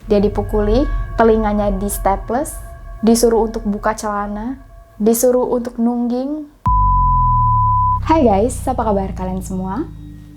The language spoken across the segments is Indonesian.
Dia dipukuli, telinganya di staples, disuruh untuk buka celana, disuruh untuk nungging. Hai guys, apa kabar kalian semua?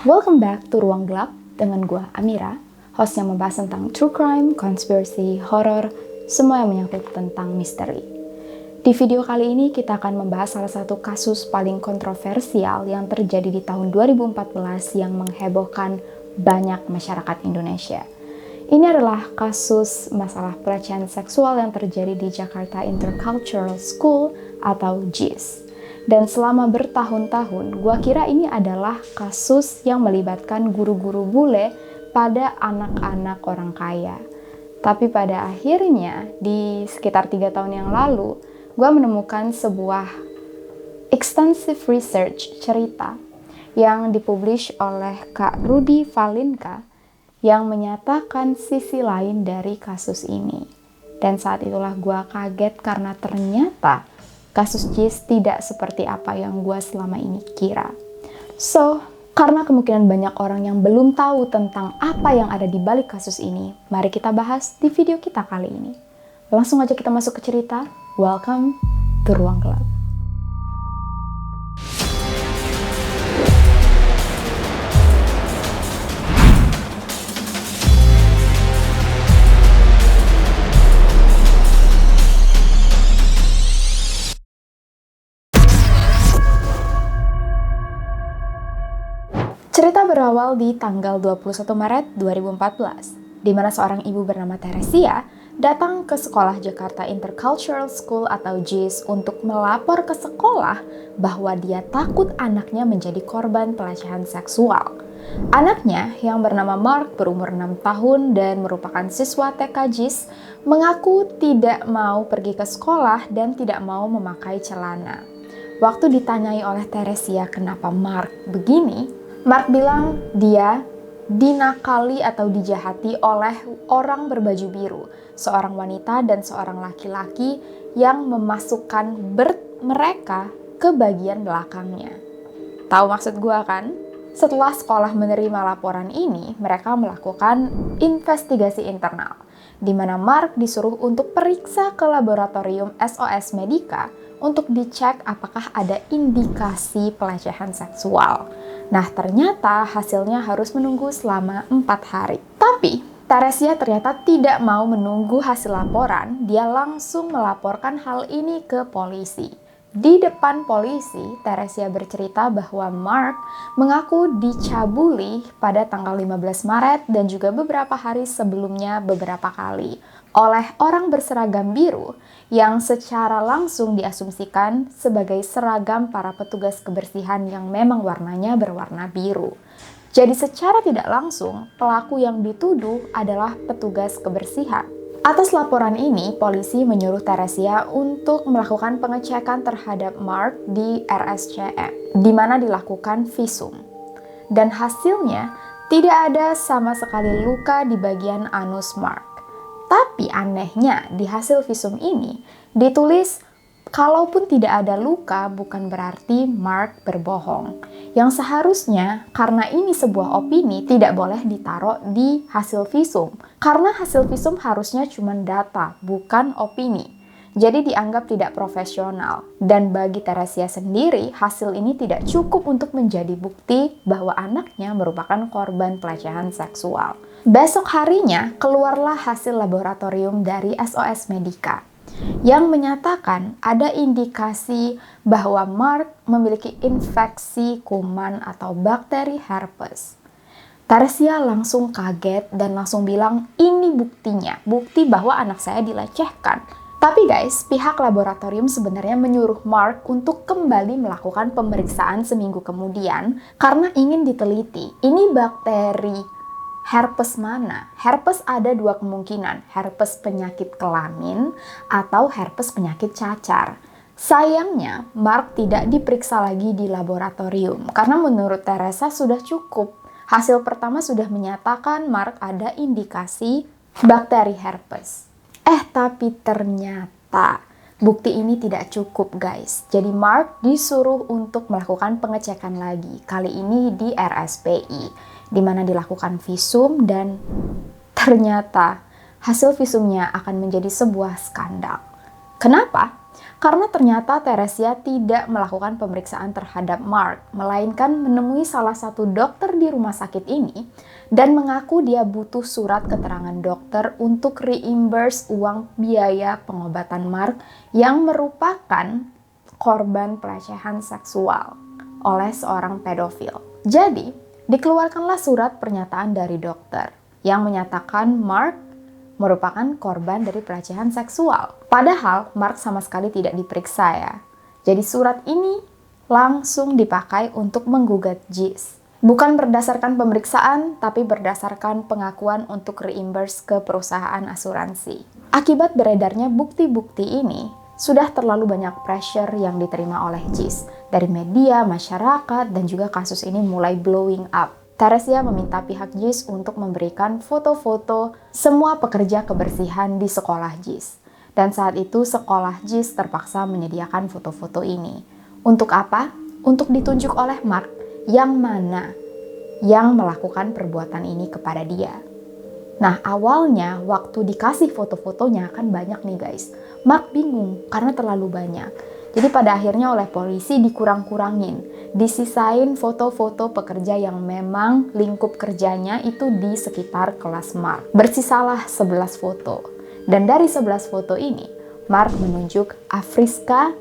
Welcome back to Ruang Gelap dengan gua Amira, host yang membahas tentang true crime, conspiracy, horror, semua yang menyangkut tentang misteri. Di video kali ini kita akan membahas salah satu kasus paling kontroversial yang terjadi di tahun 2014 yang menghebohkan banyak masyarakat Indonesia. Ini adalah kasus masalah pelecehan seksual yang terjadi di Jakarta Intercultural School atau JIS. Dan selama bertahun-tahun, gua kira ini adalah kasus yang melibatkan guru-guru bule pada anak-anak orang kaya. Tapi pada akhirnya, di sekitar 3 tahun yang lalu, gue menemukan sebuah extensive research cerita yang dipublish oleh Kak Rudy Valinka yang menyatakan sisi lain dari kasus ini. Dan saat itulah gue kaget karena ternyata kasus JIS tidak seperti apa yang gue selama ini kira. So, karena kemungkinan banyak orang yang belum tahu tentang apa yang ada di balik kasus ini, mari kita bahas di video kita kali ini. Langsung aja kita masuk ke cerita. Welcome to Ruang Gelap. Cerita berawal di tanggal 21 Maret 2014, di mana seorang ibu bernama Teresia datang ke sekolah Jakarta Intercultural School atau JIS untuk melapor ke sekolah bahwa dia takut anaknya menjadi korban pelecehan seksual. Anaknya yang bernama Mark berumur 6 tahun dan merupakan siswa TK JIS mengaku tidak mau pergi ke sekolah dan tidak mau memakai celana. Waktu ditanyai oleh Teresia kenapa Mark begini, Mark bilang dia dinakali atau dijahati oleh orang berbaju biru, seorang wanita dan seorang laki-laki yang memasukkan mereka ke bagian belakangnya. Tahu maksud gua kan? Setelah sekolah menerima laporan ini, mereka melakukan investigasi internal, di mana Mark disuruh untuk periksa ke laboratorium SOS Medica untuk dicek apakah ada indikasi pelecehan seksual. Nah, ternyata hasilnya harus menunggu selama 4 hari. Tapi, Teresia ternyata tidak mau menunggu hasil laporan, dia langsung melaporkan hal ini ke polisi. Di depan polisi, Teresia bercerita bahwa Mark mengaku dicabuli pada tanggal 15 Maret dan juga beberapa hari sebelumnya beberapa kali oleh orang berseragam biru yang secara langsung diasumsikan sebagai seragam para petugas kebersihan yang memang warnanya berwarna biru. Jadi secara tidak langsung, pelaku yang dituduh adalah petugas kebersihan. Atas laporan ini, polisi menyuruh Teresia untuk melakukan pengecekan terhadap Mark di RSCM, di mana dilakukan visum. Dan hasilnya, tidak ada sama sekali luka di bagian anus Mark. Tapi anehnya, di hasil visum ini ditulis kalaupun tidak ada luka bukan berarti Mark berbohong. Yang seharusnya karena ini sebuah opini tidak boleh ditaruh di hasil visum. Karena hasil visum harusnya cuma data, bukan opini. Jadi dianggap tidak profesional. Dan bagi Teresia sendiri, hasil ini tidak cukup untuk menjadi bukti bahwa anaknya merupakan korban pelecehan seksual. Besok harinya, keluarlah hasil laboratorium dari SOS Medica yang menyatakan ada indikasi bahwa Mark memiliki infeksi kuman atau bakteri herpes. Teresia langsung kaget dan langsung bilang ini buktinya, bukti bahwa anak saya dilecehkan. Tapi guys, pihak laboratorium sebenarnya menyuruh Mark untuk kembali melakukan pemeriksaan seminggu kemudian karena ingin diteliti. Ini bakteri herpes mana? Herpes ada 2 kemungkinan, herpes penyakit kelamin atau herpes penyakit cacar. Sayangnya, Mark tidak diperiksa lagi di laboratorium karena menurut Teresa sudah cukup. Hasil pertama sudah menyatakan Mark ada indikasi bakteri herpes. Tapi ternyata bukti ini tidak cukup guys. Jadi Mark disuruh untuk melakukan pengecekan lagi, kali ini di RSPI, di mana dilakukan visum dan ternyata hasil visumnya akan menjadi sebuah skandal. Kenapa? Karena ternyata Theresia tidak melakukan pemeriksaan terhadap Mark, melainkan menemui salah satu dokter di rumah sakit ini dan mengaku dia butuh surat keterangan dokter untuk reimburse uang biaya pengobatan Mark yang merupakan korban pelecehan seksual oleh seorang pedofil. Jadi, dikeluarkanlah surat pernyataan dari dokter yang menyatakan Mark merupakan korban dari pelecehan seksual. Padahal Mark sama sekali tidak diperiksa ya. Jadi surat ini langsung dipakai untuk menggugat Jis. Bukan berdasarkan pemeriksaan, tapi berdasarkan pengakuan untuk reimburse ke perusahaan asuransi. Akibat beredarnya bukti-bukti ini, sudah terlalu banyak pressure yang diterima oleh Jis dari media, masyarakat, dan juga kasus ini mulai blowing up. Theresia meminta pihak Jis untuk memberikan foto-foto semua pekerja kebersihan di sekolah Jis. Dan saat itu sekolah Jis terpaksa menyediakan foto-foto ini. Untuk apa? Untuk ditunjuk oleh Mark yang mana yang melakukan perbuatan ini kepada dia. Nah, awalnya waktu dikasih foto-fotonya kan banyak nih guys. Mark bingung karena terlalu banyak. Jadi pada akhirnya oleh polisi dikurang-kurangin, disisain foto-foto pekerja yang memang lingkup kerjanya itu di sekitar kelas Mark. Bersisalah 11 foto. Dan dari 11 foto ini, Mark menunjuk Afriska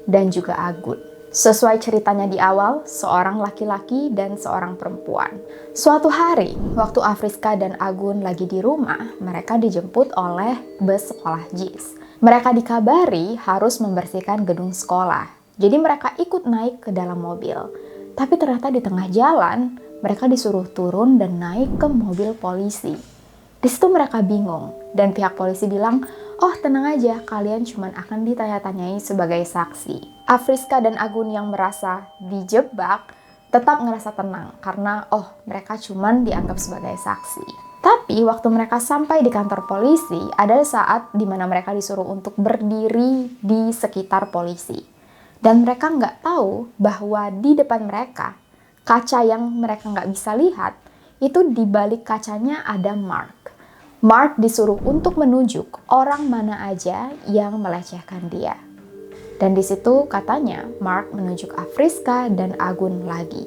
dan juga Agun. Sesuai ceritanya di awal, seorang laki-laki dan seorang perempuan. Suatu hari, waktu Afriska dan Agun lagi di rumah, mereka dijemput oleh bus sekolah Jis. Mereka dikabari harus membersihkan gedung sekolah. Jadi mereka ikut naik ke dalam mobil. Tapi ternyata di tengah jalan, mereka disuruh turun dan naik ke mobil polisi. Di situ mereka bingung. Dan pihak polisi bilang, oh tenang aja, kalian cuma akan ditanya-tanyai sebagai saksi. Afriska dan Agun yang merasa dijebak, tetap ngerasa tenang. Karena mereka cuma dianggap sebagai saksi. Tapi waktu mereka sampai di kantor polisi, ada saat di mana mereka disuruh untuk berdiri di sekitar polisi. Dan mereka nggak tahu bahwa di depan mereka, kaca yang mereka nggak bisa lihat, itu di balik kacanya ada Mark. Mark disuruh untuk menunjuk orang mana aja yang melecehkan dia. Dan di situ katanya Mark menunjuk Afriska dan Agun lagi.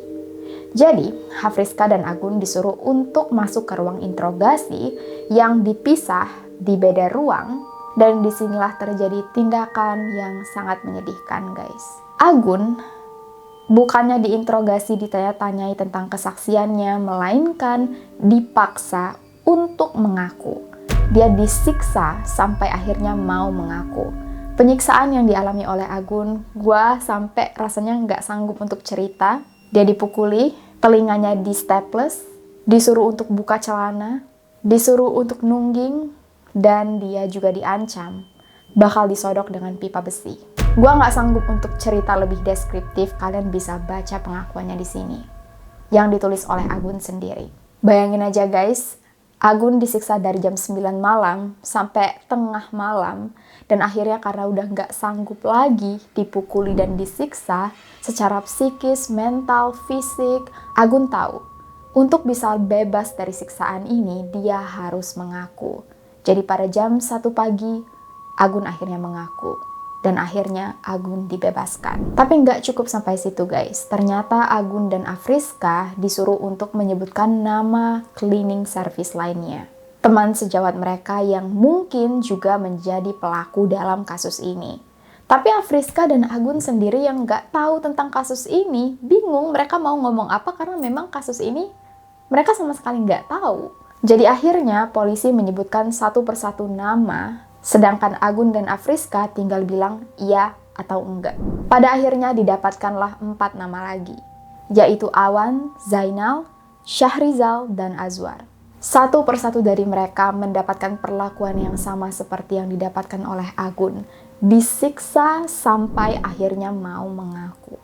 Jadi, Afriska dan Agun disuruh untuk masuk ke ruang interogasi yang dipisah di beda ruang, dan disinilah terjadi tindakan yang sangat menyedihkan guys. Agun bukannya diinterogasi ditanya-tanyai tentang kesaksiannya, melainkan dipaksa untuk mengaku. Dia disiksa sampai akhirnya mau mengaku. Penyiksaan yang dialami oleh Agun, gua sampai rasanya nggak sanggup untuk cerita. Dia dipukuli, telinganya di staples, disuruh untuk buka celana, disuruh untuk nungging, dan dia juga diancam bakal disodok dengan pipa besi. Gua nggak sanggup untuk cerita lebih deskriptif, kalian bisa baca pengakuannya di sini yang ditulis oleh Agun sendiri. Bayangin aja guys, Agun disiksa dari jam 9 malam sampai tengah malam, dan akhirnya karena udah nggak sanggup lagi dipukuli dan disiksa secara psikis, mental, fisik, Agun tahu untuk bisa bebas dari siksaan ini dia harus mengaku. Jadi pada jam 1 pagi Agun akhirnya mengaku dan akhirnya Agun dibebaskan. Tapi nggak cukup sampai situ guys. Ternyata Agun dan Afriska disuruh untuk menyebutkan nama cleaning service lainnya. Teman sejawat mereka yang mungkin juga menjadi pelaku dalam kasus ini. Tapi Afriska dan Agun sendiri yang nggak tahu tentang kasus ini, bingung mereka mau ngomong apa karena memang kasus ini mereka sama sekali nggak tahu. Jadi akhirnya polisi menyebutkan satu persatu nama, sedangkan Agun dan Afriska tinggal bilang iya atau enggak. Pada akhirnya didapatkanlah 4 nama lagi, yaitu Awan, Zainal, Syahrizal, dan Azwar. Satu persatu dari mereka mendapatkan perlakuan yang sama seperti yang didapatkan oleh Agun, disiksa sampai akhirnya mau mengaku.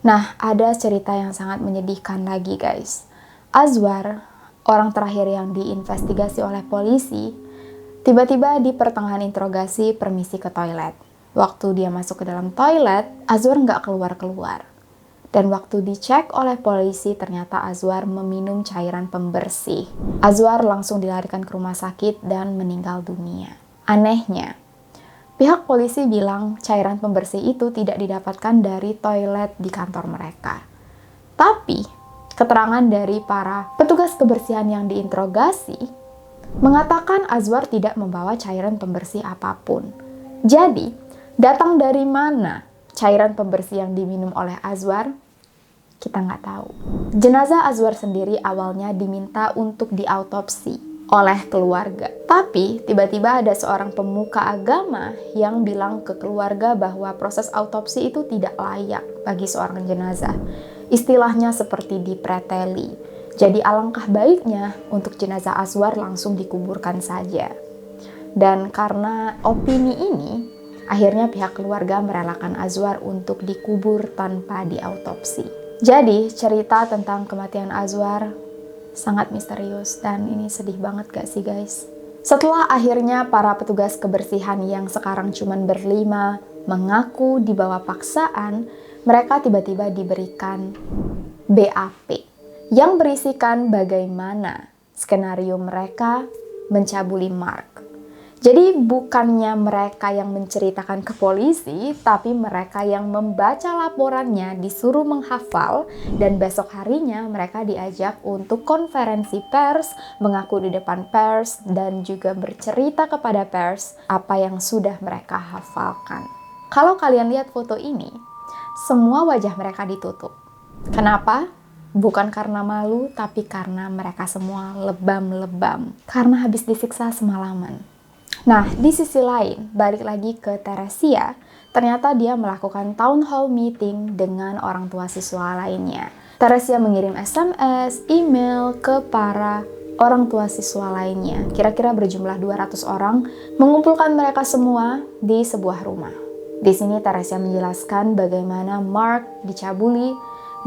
Nah, ada cerita yang sangat menyedihkan lagi guys. Azwar, orang terakhir yang diinvestigasi oleh polisi, tiba-tiba di pertengahan interogasi permisi ke toilet. Waktu dia masuk ke dalam toilet, Azwar nggak keluar-keluar. Dan waktu dicek oleh polisi, ternyata Azwar meminum cairan pembersih. Azwar langsung dilarikan ke rumah sakit dan meninggal dunia. Anehnya, pihak polisi bilang cairan pembersih itu tidak didapatkan dari toilet di kantor mereka. Tapi, keterangan dari para petugas kebersihan yang diinterogasi mengatakan Azwar tidak membawa cairan pembersih apapun. Jadi, datang dari mana cairan pembersih yang diminum oleh Azwar? Kita nggak tahu. Jenazah Azwar sendiri awalnya diminta untuk diautopsi oleh keluarga. Tapi tiba-tiba ada seorang pemuka agama yang bilang ke keluarga bahwa proses autopsi itu tidak layak bagi seorang jenazah. Istilahnya seperti dipreteli. Jadi alangkah baiknya untuk jenazah Azwar langsung dikuburkan saja. Dan karena opini ini, akhirnya pihak keluarga merelakan Azwar untuk dikubur tanpa diautopsi. Jadi, cerita tentang kematian Azwar sangat misterius dan ini sedih banget gak sih guys? Setelah akhirnya para petugas kebersihan yang sekarang cuman berlima mengaku dibawa paksaan, mereka tiba-tiba diberikan BAP yang berisikan bagaimana skenario mereka mencabuli Mark. Jadi bukannya mereka yang menceritakan ke polisi, tapi mereka yang membaca laporannya disuruh menghafal dan besok harinya mereka diajak untuk konferensi pers, mengaku di depan pers dan juga bercerita kepada pers apa yang sudah mereka hafalkan. Kalau kalian lihat foto ini, semua wajah mereka ditutup. Kenapa? Bukan karena malu, tapi karena mereka semua lebam-lebam karena habis disiksa semalaman. Nah, di sisi lain, balik lagi ke Teresia, ternyata dia melakukan town hall meeting dengan orang tua siswa lainnya. Teresia mengirim SMS, email ke para orang tua siswa lainnya. Kira-kira berjumlah 200 orang, mengumpulkan mereka semua di sebuah rumah. Di sini Teresia menjelaskan bagaimana Mark dicabuli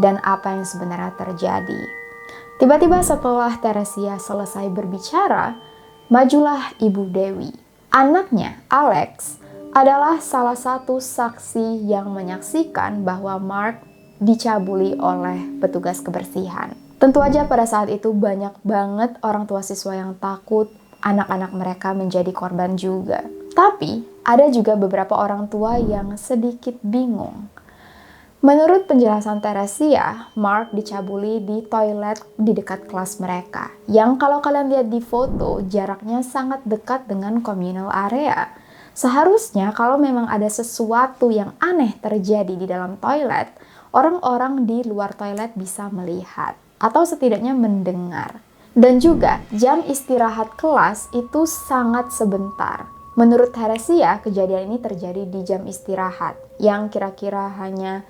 dan apa yang sebenarnya terjadi. Tiba-tiba setelah Teresia selesai berbicara, majulah Ibu Dewi. Anaknya, Alex, adalah salah satu saksi yang menyaksikan bahwa Mark dicabuli oleh petugas kebersihan. Tentu aja pada saat itu banyak banget orang tua siswa yang takut anak-anak mereka menjadi korban juga. Tapi ada juga beberapa orang tua yang sedikit bingung. Menurut penjelasan Teresia, Mark dicabuli di toilet di dekat kelas mereka. Yang kalau kalian lihat di foto, jaraknya sangat dekat dengan communal area. Seharusnya kalau memang ada sesuatu yang aneh terjadi di dalam toilet, orang-orang di luar toilet bisa melihat atau setidaknya mendengar. Dan juga jam istirahat kelas itu sangat sebentar. Menurut Teresia, kejadian ini terjadi di jam istirahat yang kira-kira hanya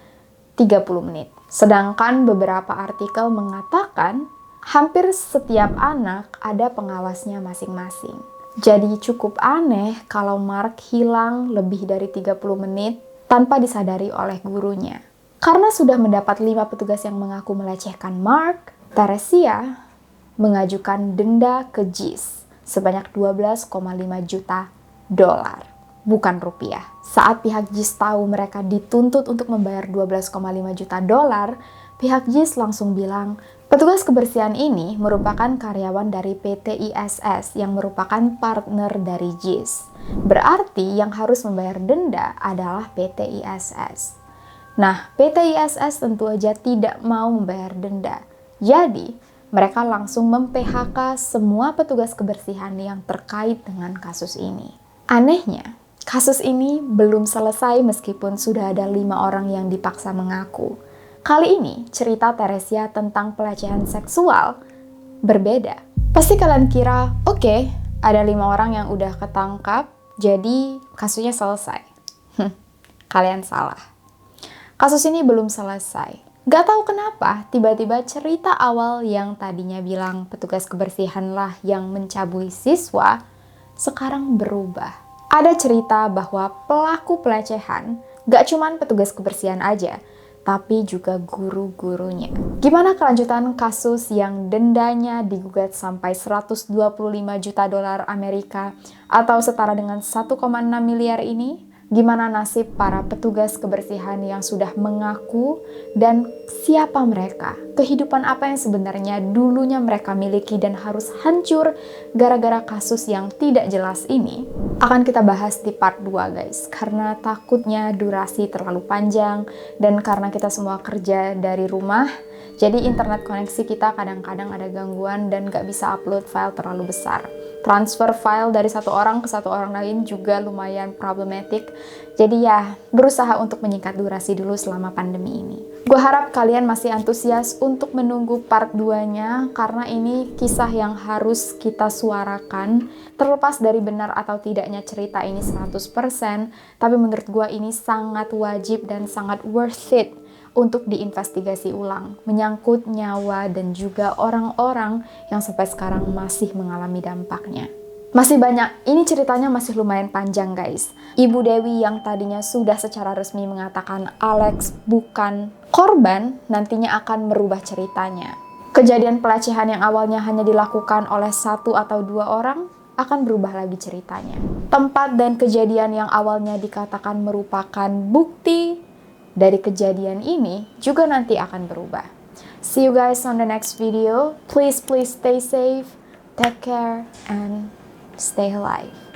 30 menit. Sedangkan beberapa artikel mengatakan hampir setiap anak ada pengawasnya masing-masing. Jadi cukup aneh kalau Mark hilang lebih dari 30 menit tanpa disadari oleh gurunya. Karena sudah mendapat 5 petugas yang mengaku melecehkan Mark, Teresia mengajukan denda ke JIS sebanyak 12,5 juta dolar. Bukan rupiah. Saat pihak JIS tahu mereka dituntut untuk membayar 12,5 juta dolar, pihak JIS langsung bilang, petugas kebersihan ini merupakan karyawan dari PT ISS yang merupakan partner dari JIS. Berarti yang harus membayar denda adalah PT ISS. Nah, PT ISS tentu aja tidak mau membayar denda. Jadi, mereka langsung mem-PHK semua petugas kebersihan yang terkait dengan kasus ini. Anehnya, kasus ini belum selesai meskipun sudah ada 5 orang yang dipaksa mengaku. Kali ini cerita Teresia tentang pelecehan seksual berbeda. Pasti kalian kira, oke, ada 5 orang yang udah ketangkap, jadi kasusnya selesai. Kalian salah. Kasus ini belum selesai. Gak tahu kenapa, tiba-tiba cerita awal yang tadinya bilang petugas kebersihan lah yang mencabuli siswa, sekarang berubah. Ada cerita bahwa pelaku pelecehan gak cuman petugas kebersihan aja, tapi juga guru-gurunya. Gimana kelanjutan kasus yang dendanya digugat sampai 125 juta dolar Amerika atau setara dengan 1,6 miliar ini? Gimana nasib para petugas kebersihan yang sudah mengaku dan siapa mereka? Kehidupan apa yang sebenarnya dulunya mereka miliki dan harus hancur gara-gara kasus yang tidak jelas ini? Akan kita bahas di part 2 guys, karena takutnya durasi terlalu panjang dan karena kita semua kerja dari rumah, jadi internet koneksi kita kadang-kadang ada gangguan dan gak bisa upload file terlalu besar. Transfer file dari satu orang ke satu orang lain juga lumayan problematik. Jadi ya, berusaha untuk menyingkat durasi dulu selama pandemi ini. Gue harap kalian masih antusias untuk menunggu part 2-nya, karena ini kisah yang harus kita suarakan. Terlepas dari benar atau tidaknya cerita ini 100%, tapi menurut gue ini sangat wajib dan sangat worth it untuk diinvestigasi ulang, menyangkut nyawa dan juga orang-orang yang sampai sekarang masih mengalami dampaknya. Masih banyak, ini ceritanya masih lumayan panjang guys. Ibu Dewi yang tadinya sudah secara resmi mengatakan Alex bukan korban, nantinya akan merubah ceritanya. Kejadian pelecehan yang awalnya hanya dilakukan oleh 1 atau 2 orang, akan berubah lagi ceritanya. Tempat dan kejadian yang awalnya dikatakan merupakan bukti dari kejadian ini juga nanti akan berubah. See you guys on the next video. Please stay safe, take care, and stay alive.